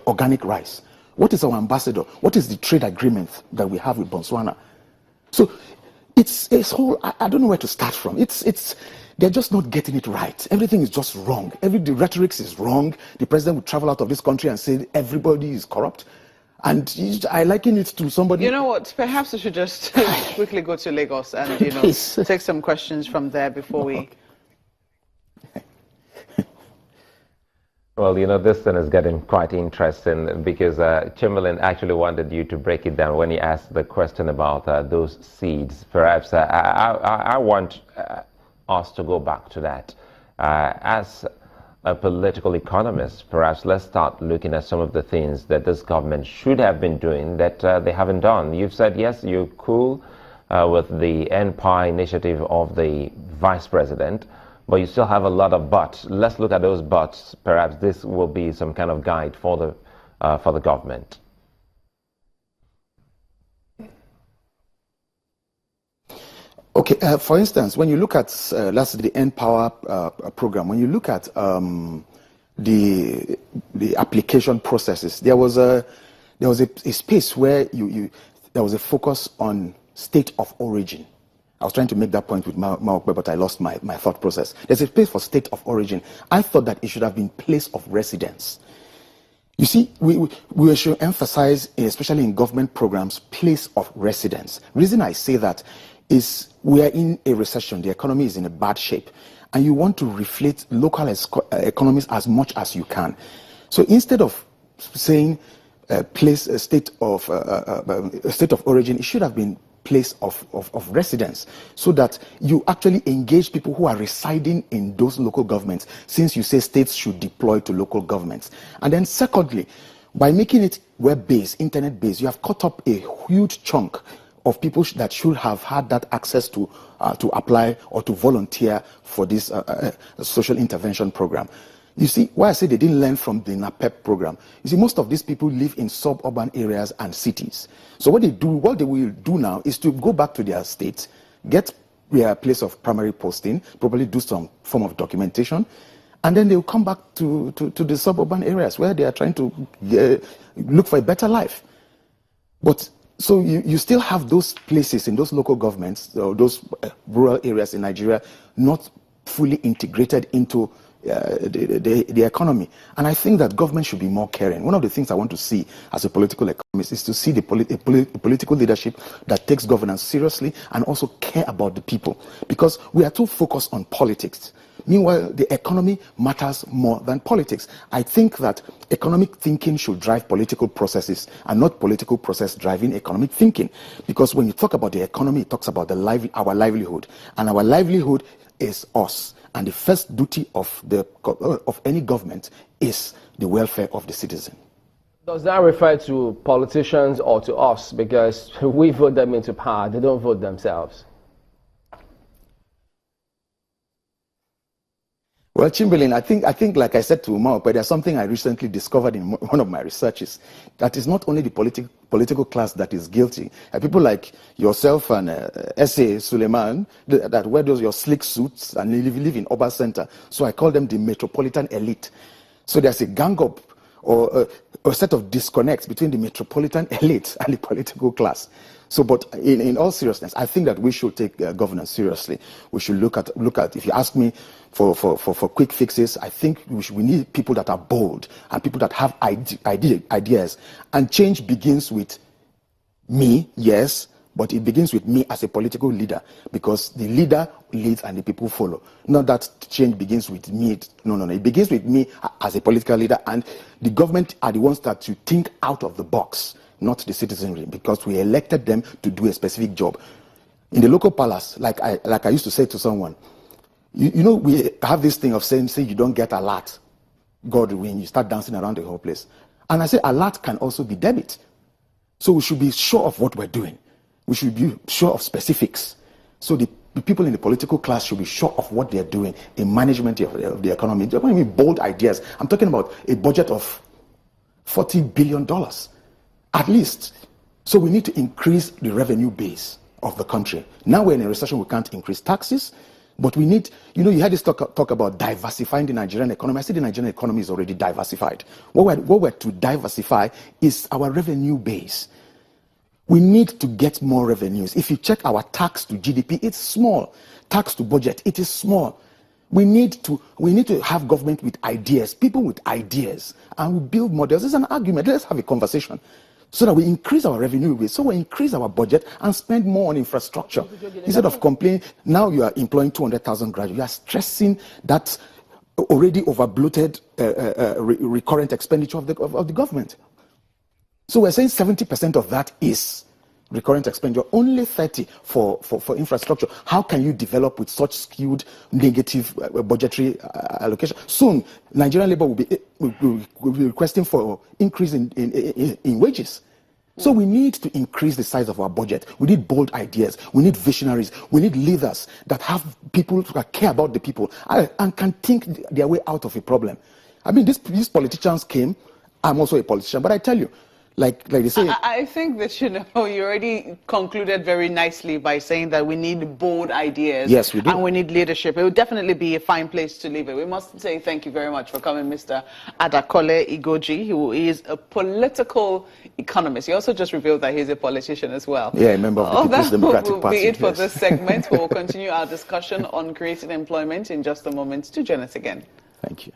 organic rice? What is our ambassador? What is the trade agreement that we have with Botswana? So it's whole, I don't know where to start from. They're just not getting it right. Everything is just wrong. The rhetoric is wrong. The president would travel out of this country and say everybody is corrupt. And I liken it to somebody... You know what? Perhaps we should just quickly go to Lagos and, take some questions from there before we... Well, this thing is getting quite interesting because Chamberlain actually wanted you to break it down when he asked the question about those seeds. Perhaps I want us to go back to that. As a political economist, perhaps let's start looking at some of the things that this government should have been doing that they haven't done. You've said, yes, you're cool with the Empire initiative of the vice president, but you still have a lot of buts. Let's look at those buts. Perhaps this will be some kind of guide for the government. Okay, for instance, when you look at the Empower program, when you look at the application processes, there was a space where there was a focus on state of origin. I was trying to make that point with Maokbe, but I lost my thought process. There's a place for state of origin. I thought that it should have been place of residence. You see, we should emphasize, especially in government programs, place of residence. The reason I say that is we are in a recession. The economy is in a bad shape. And you want to reflate local economies as much as you can. So instead of saying state of origin, it should have been place of residence, so that you actually engage people who are residing in those local governments, since you say states should deploy to local governments. And then secondly, by making it web-based, internet-based, you have cut up a huge chunk of people that should have had that access to apply or to volunteer for this social intervention program. You see, why I say they didn't learn from the NAPEP program. You see, most of these people live in suburban areas and cities. So what they will do now is to go back to their state, get their place of primary posting, probably do some form of documentation, and then they'll come back to the suburban areas where they are trying to look for a better life. But so you still have those places in those local governments, or those rural areas in Nigeria, not fully integrated into the economy. And I think that government should be more caring. One of the things I want to see as a political economist is to see a political leadership that takes governance seriously and also care about the people, because we are too focused on politics. Meanwhile, the economy matters more than politics. I think that economic thinking should drive political processes and not political process driving economic thinking. Because when you talk about the economy, it talks about our livelihood. And our livelihood is us. And the first duty of any government is the welfare of the citizen. Does that refer to politicians or to us? Because we vote them into power, they don't vote themselves. Well, Chamberlain, I think, like I said to Umar, but there's something I recently discovered in one of my researches, that is not only the political class that is guilty. People like yourself and S.A. Suleiman that wear your slick suits and live in Oba Center. So I call them the metropolitan elite. So there's a gang up or a set of disconnects between the metropolitan elite and the political class. So, but in all seriousness, I think that we should take governance seriously. We should look at. If you ask me for quick fixes, I think we need people that are bold and people that have ideas. And change begins with me, yes, but it begins with me as a political leader, because the leader leads and the people follow. Not that change begins with me. No. It begins with me as a political leader, and the government are the ones that should think out of the box, not the citizenry, because we elected them to do a specific job. In the local palace, like I used to say to someone, we have this thing of saying you don't get a lot, God will win. You start dancing around the whole place. And I say a lot can also be debit. So we should be sure of what we're doing. We should be sure of specifics. So the people in the political class should be sure of what they're doing in management of the economy. They're going to be bold ideas. I'm talking about a budget of $40 billion. At least. So we need to increase the revenue base of the country. Now we're in a recession, we can't increase taxes. But we need, you had this talk about diversifying the Nigerian economy. I see the Nigerian economy is already diversified. What we're to diversify is our revenue base. We need to get more revenues. If you check our tax to GDP, it's small. Tax to budget, it is small. We need to have government with ideas, people with ideas, and we build models. It's an argument. Let's have a conversation so that we increase our revenue base, so we increase our budget and spend more on infrastructure. Instead of complaining, now you are employing 200,000 graduates. You are stressing that already over-bloated recurrent expenditure of the government. So we're saying 70% of that is recurrent expenditure, only 30 for infrastructure. How can you develop with such skewed negative budgetary allocation? Soon, Nigerian labor will be requesting for increase in wages. So we need to increase the size of our budget. We need bold ideas. We need visionaries. We need leaders that have people that care about the people and can think their way out of a problem. I mean, these politicians came. I'm also a politician, but I tell you, like they say, I think that you already concluded very nicely by saying that we need bold ideas. Yes, we do. And we need leadership. It would definitely be a fine place to live it. We must say thank you very much for coming, Mr. Adakole Igoji, who is a political economist. He also just revealed that he's a politician as well. Yeah, a member of the People's Democratic Party. That will be it for this segment. We will continue our discussion on creating employment in just a moment. Do join us again. Thank you.